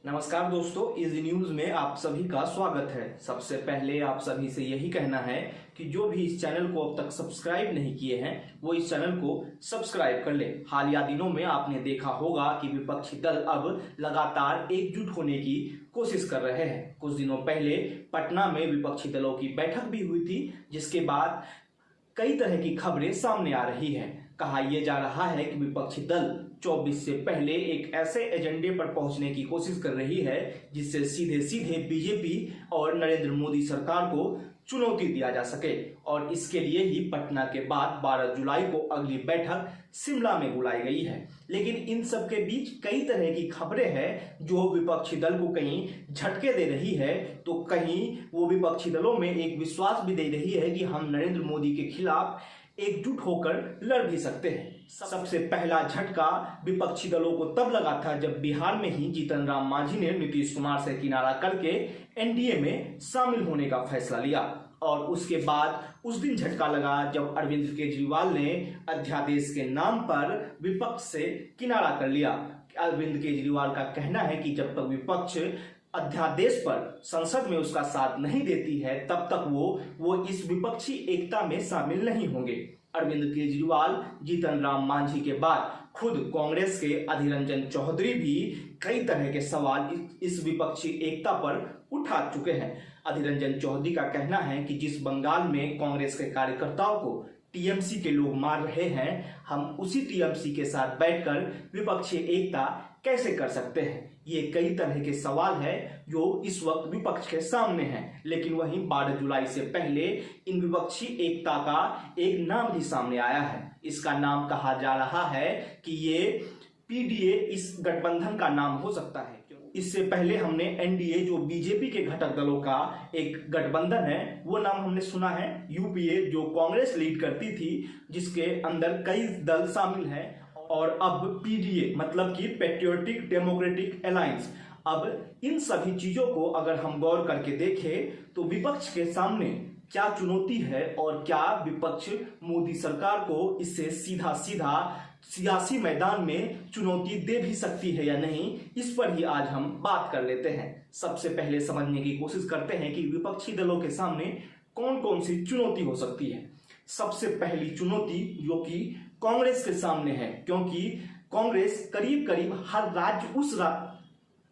नमस्कार दोस्तों, easy news में आप सभी का स्वागत है। सबसे पहले आप सभी से यही कहना है कि जो भी इस चैनल को अब तक सब्सक्राइब नहीं किए हैं वो इस चैनल को सब्सक्राइब कर ले। हालिया दिनों में आपने देखा होगा कि विपक्षी दल अब लगातार एकजुट होने की कोशिश कर रहे हैं। कुछ दिनों पहले पटना में विपक्षी दलों की बैठक भी हुई थी, जिसके बाद कई तरह की खबरें सामने आ रही है। कहा यह जा रहा है कि विपक्षी दल 24 से पहले एक ऐसे एजेंडे पर पहुंचने की कोशिश कर रही है जिससे सीधे सीधे बीजेपी और नरेंद्र मोदी सरकार को चुनौती दिया जा सके, और इसके लिए ही पटना के बाद 12 जुलाई को अगली बैठक शिमला में बुलाई गई है। लेकिन इन सब के बीच कई तरह की खबरें हैं जो विपक्षी दल को कहीं झटके दे रही है, तो कहीं वो विपक्षी दलों में एक विश्वास भी दे रही है कि हम नरेंद्र मोदी के खिलाफ एकजुट होकर लड़ भी सकते हैं। सबसे पहला झटका विपक्षी दलों को तब लगा था जब बिहार में ही जीतन राम मांझी ने नीतीश कुमार से किनारा करके एनडीए में शामिल होने का फैसला लिया, और उसके बाद उस दिन झटका लगा जब अरविंद केजरीवाल ने अध्यादेश के नाम पर विपक्ष से किनारा कर लिया। अरविंद केजरीवाल का कहना है कि जब तक विपक्ष अध्यादेश पर संसद में उसका साथ नहीं देती है तब तक वो इस विपक्षी एकता में शामिल नहीं होंगे। अरविंद केजरीवाल, जीतन राम मांझी के बाद खुद कांग्रेस के अधीर रंजन चौधरी भी कई तरह के सवाल इस विपक्षी एकता पर उठा चुके हैं। अधीर रंजन चौधरी का कहना है कि जिस बंगाल में कांग्रेस के कार्यकर्ताओं को टीएमसी के लोग मार रहे हैं, हम उसी टीएमसी के साथ बैठकर विपक्षी एकता कैसे कर सकते हैं। ये कई तरह के सवाल है जो इस वक्त विपक्ष के सामने हैं। लेकिन वहीं 12 जुलाई से पहले इन विपक्षी एकता का एक नाम भी सामने आया है। इसका नाम कहा जा रहा है कि ये पीडीए इस गठबंधन का नाम हो सकता है। इससे पहले हमने एनडीए, जो बीजेपी के घटक दलों का एक गठबंधन है, वो नाम हमने सुना है। यूपीए, जो कांग्रेस लीड करती थी, जिसके अंदर कई दल शामिल हैं, और अब पीडीए मतलब कि पैट्रियोटिक डेमोक्रेटिक अलायंस। अब इन सभी चीजों को अगर हम गौर करके देखें तो विपक्ष के सामने क्या चुनौती है और क्या विपक्ष मोदी सरकार को इससे सीधा सीधा सियासी मैदान में चुनौती दे भी सकती है या नहीं, इस पर ही आज हम बात कर लेते हैं। सबसे पहले समझने की कोशिश करते हैं कि विपक्षी दलों के सामने कौन कौन सी चुनौती हो सकती है। सबसे पहली चुनौती जो कि कांग्रेस के सामने है, क्योंकि कांग्रेस करीब करीब हर राज्य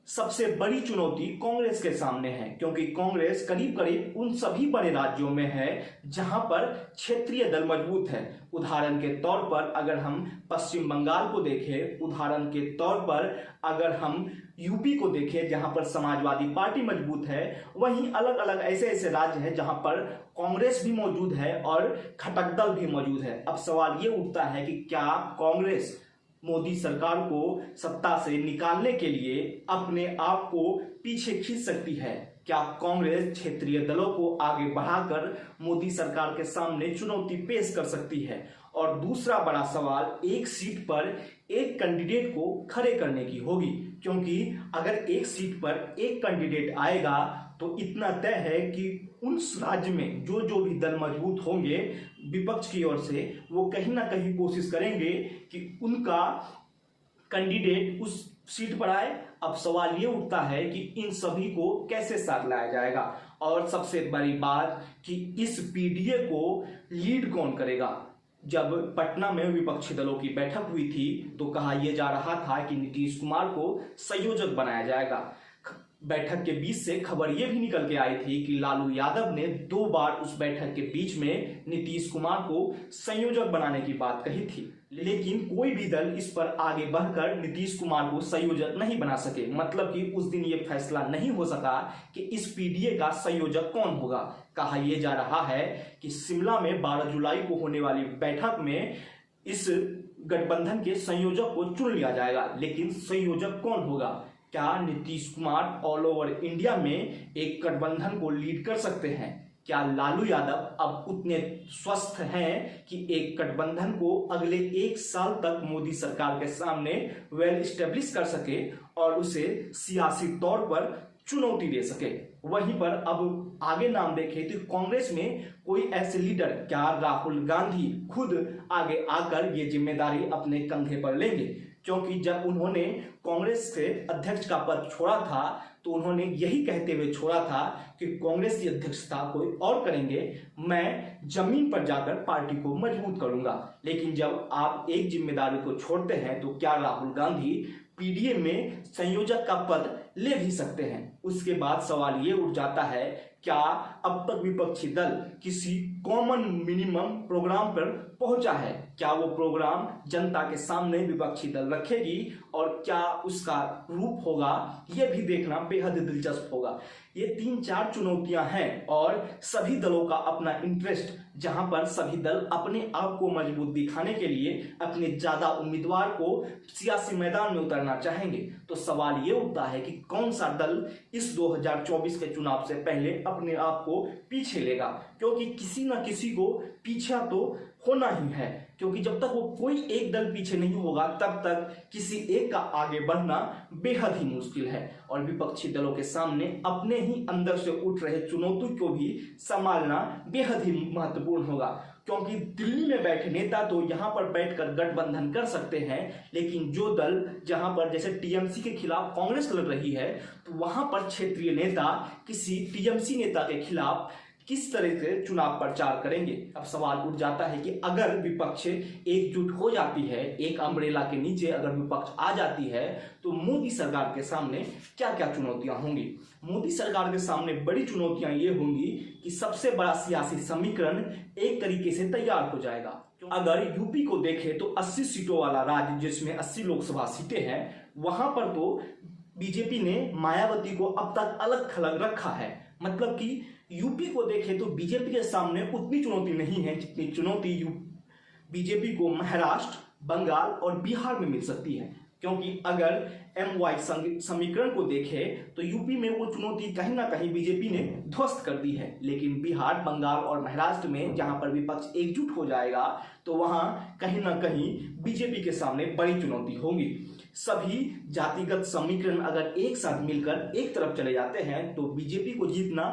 सबसे बड़ी चुनौती कांग्रेस के सामने है, क्योंकि कांग्रेस करीब करीब उन सभी बड़े राज्यों में है जहां पर क्षेत्रीय दल मजबूत है। उदाहरण के तौर पर अगर हम पश्चिम बंगाल को देखें, उदाहरण के तौर पर अगर हम यूपी को देखें जहां पर समाजवादी पार्टी मजबूत है, वहीं अलग अलग ऐसे ऐसे राज्य हैं जहां पर कांग्रेस भी मौजूद है और घटक दल भी मौजूद है। अब सवाल ये उठता है कि क्या कांग्रेस मोदी सरकार को सत्ता से निकालने के लिए अपने आप को पीछे खींच सकती है? क्या कांग्रेस क्षेत्रीय दलों को आगे बढ़ाकर मोदी सरकार के सामने चुनौती पेश कर सकती है? और दूसरा बड़ा सवाल, एक सीट पर एक कैंडिडेट को खड़े करने की होगी, क्योंकि अगर एक सीट पर एक कैंडिडेट आएगा तो इतना तय है कि उस राज्य में जो भी दल मजबूत होंगे विपक्ष की ओर से, वो कहीं ना कहीं कोशिश करेंगे कि उनका कैंडिडेट उस सीट पर आए। अब सवाल ये उठता है कि इन सभी को कैसे साथ लाया जाएगा, और सबसे बड़ी बात कि इस पीडीए को लीड कौन करेगा। जब पटना में विपक्षी दलों की बैठक हुई थी तो कहा यह जा रहा था कि नीतीश कुमार को संयोजक बनाया जाएगा। बैठक के बीच से खबर यह भी निकल के आई थी कि लालू यादव ने 2 बार उस बैठक के बीच में नीतीश कुमार को संयोजक बनाने की बात कही थी, लेकिन कोई भी दल इस पर आगे बढ़कर नीतीश कुमार को संयोजक नहीं बना सके। मतलब कि उस दिन यह फैसला नहीं हो सका कि इस पीडीए का संयोजक कौन होगा। कहा यह जा रहा है कि शिमला में 12 जुलाई को होने वाली बैठक में इस गठबंधन के संयोजक को चुन लिया जाएगा। लेकिन संयोजक कौन होगा? क्या Nitish Kumar all over India में एक गठबंधन को लीड कर सकते हैं? क्या लालू यादव अब उतने स्वस्थ हैं कि एक गठबंधन को अगले 1 साल तक मोदी सरकार के सामने वेल एस्टेब्लिश कर सके और उसे सियासी तौर पर चुनौती दे सके? वहीं पर अब आगे नाम देखें तो कांग्रेस में कोई ऐसे लीडर, क्या राहुल गांधी खुद आगे आकर ये जिम्मेदारी अपने कंधे पर लेंगे? क्योंकि जब उन्होंने कांग्रेस के अध्यक्ष का पद छोड़ा था तो उन्होंने यही कहते हुए छोड़ा था कि कांग्रेस की अध्यक्षता कोई और करेंगे, मैं जमीन पर जाकर पार्टी को मजबूत करूंगा। लेकिन जब आप एक जिम्मेदारी को छोड़ते हैं तो क्या राहुल गांधी पीडीए में संयोजक का पद ले भी सकते हैं? उसके बाद सवाल ये उठ जाता है, क्या अब तक विपक्षी दल किसी कॉमन मिनिमम प्रोग्राम पर पहुंचा है? क्या वो प्रोग्राम जनता के सामने विपक्षी दल रखेगी और क्या उसका रूप होगा, ये भी देखना बेहद दिलचस्प होगा। ये 3-4 चुनौतियां हैं और सभी दलों का अपना इंटरेस्ट, जहां पर सभी दल अपने आप को मजबूत दिखाने के लिए अपने ज्यादा उम्मीदवार को सियासी मैदान में उतारना चाहेंगे। तो सवाल ये उठता है कि कौन सा दल इस 2024 के चुनाव से पहले अपने आप को पीछे लेगा, क्योंकि किसी ना किसी को पीछा तो होना ही है, क्योंकि जब तक वो कोई एक दल पीछे नहीं होगा तब तक किसी एक का आगे बढ़ना बेहद ही मुश्किल है। और विपक्षी दलों के सामने अपने ही अंदर से उठ रहे चुनौती को भी संभालना बेहद ही महत्वपूर्ण होगा, क्योंकि दिल्ली में बैठे नेता तो यहाँ पर बैठकर गठबंधन कर सकते हैं, लेकिन जो दल जहां पर जैसे टीएमसी के खिलाफ कांग्रेस लड़ रही है तो वहां पर क्षेत्रीय नेता किसी टीएमसी नेता के खिलाफ किस तरह से चुनाव प्रचार करेंगे। अब सवाल उठ जाता है कि अगर विपक्ष एकजुट हो जाती है, एक अम्ब्रेला के नीचे अगर विपक्ष आ जाती है तो मोदी सरकार के सामने क्या क्या चुनौतियां होंगी? मोदी सरकार के सामने बड़ी चुनौतियां ये होंगी कि सबसे बड़ा सियासी समीकरण एक तरीके से तैयार हो जाएगा। अगर यूपी को देखें तो 80 सीटों वाला राज्य जिसमें 80 लोकसभा सीटें हैं, वहां पर तो बीजेपी ने मायावती को अब तक अलग थलग रखा है। मतलब कि यूपी को देखें तो बीजेपी के सामने उतनी चुनौती नहीं है जितनी चुनौती बीजेपी को महाराष्ट्र, बंगाल और बिहार में मिल सकती है, क्योंकि अगर MY समीकरण को देखें तो यूपी में वो चुनौती कहीं ना कहीं बीजेपी ने ध्वस्त कर दी है, लेकिन बिहार, बंगाल और महाराष्ट्र में जहां पर विपक्ष एकजुट हो जाएगा तो वहां कहीं ना कहीं बीजेपी के सामने बड़ी चुनौती होगी। सभी जातिगत समीकरण अगर एक साथ मिलकर एक तरफ चले जाते हैं तो बीजेपी को जीतना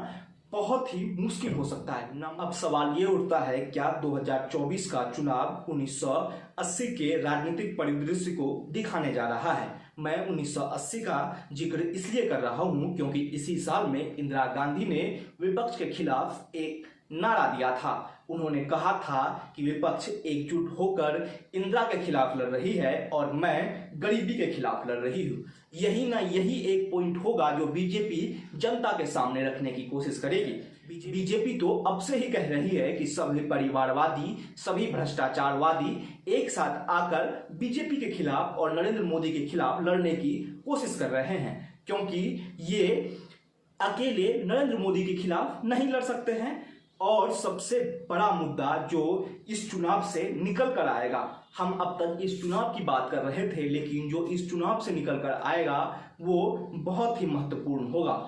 बहुत ही मुश्किल हो सकता है। अब सवाल ये उठता है, क्या 2024 का चुनाव 1980 के राजनीतिक परिदृश्य को दिखाने जा रहा है? मैं 1980 का जिक्र इसलिए कर रहा हूं क्योंकि इसी साल में इंदिरा गांधी ने विपक्ष के खिलाफ एक नारा दिया था। उन्होंने कहा था कि विपक्ष एकजुट होकर इंदिरा के खिलाफ लड़ रही है और मैं गरीबी के खिलाफ लड़ रही हूं। यही एक पॉइंट होगा जो बीजेपी जनता के सामने रखने की कोशिश करेगी। बीजेपी तो अब से ही कह रही है कि सभी परिवारवादी, सभी भ्रष्टाचारवादी एक साथ आकर बीजेपी के खिलाफ और नरेंद्र मोदी के खिलाफ लड़ने की कोशिश कर रहे हैं, क्योंकि ये अकेले नरेंद्र मोदी के खिलाफ नहीं लड़ सकते हैं। और सबसे बड़ा मुद्दा जो इस चुनाव से निकल कर आएगा, हम अब तक इस चुनाव की बात कर रहे थे, लेकिन जो इस चुनाव से निकल कर आएगा वो बहुत ही महत्वपूर्ण होगा।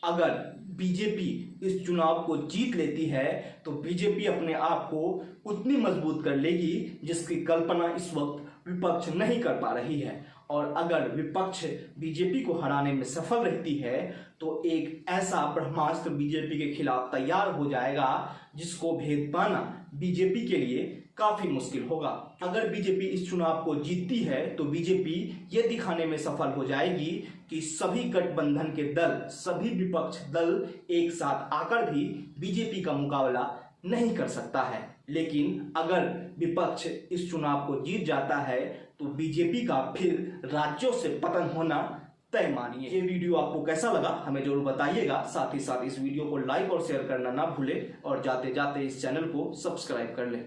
अगर बीजेपी इस चुनाव को जीत लेती है तो बीजेपी अपने आप को उतनी मजबूत कर लेगी जिसकी कल्पना इस वक्त विपक्ष नहीं कर पा रही है। और अगर विपक्ष बीजेपी को हराने में सफल रहती है तो एक ऐसा ब्रह्मास्त्र बीजेपी के खिलाफ तैयार हो जाएगा जिसको भेद पाना बीजेपी के लिए काफी मुश्किल होगा। अगर बीजेपी इस चुनाव को जीतती है तो बीजेपी ये दिखाने में सफल हो जाएगी कि सभी गठबंधन के दल, सभी विपक्ष दल एक साथ आकर भी बीजेपी का मुकाबला नहीं कर सकता है। लेकिन अगर विपक्ष इस चुनाव को जीत जाता है तो बीजेपी का फिर राज्यों से पतन होना तय मानिए। ये वीडियो आपको कैसा लगा हमें जरूर बताइएगा। साथ ही साथ इस वीडियो को लाइक और शेयर करना ना भूले और जाते जाते इस चैनल को सब्सक्राइब कर ले।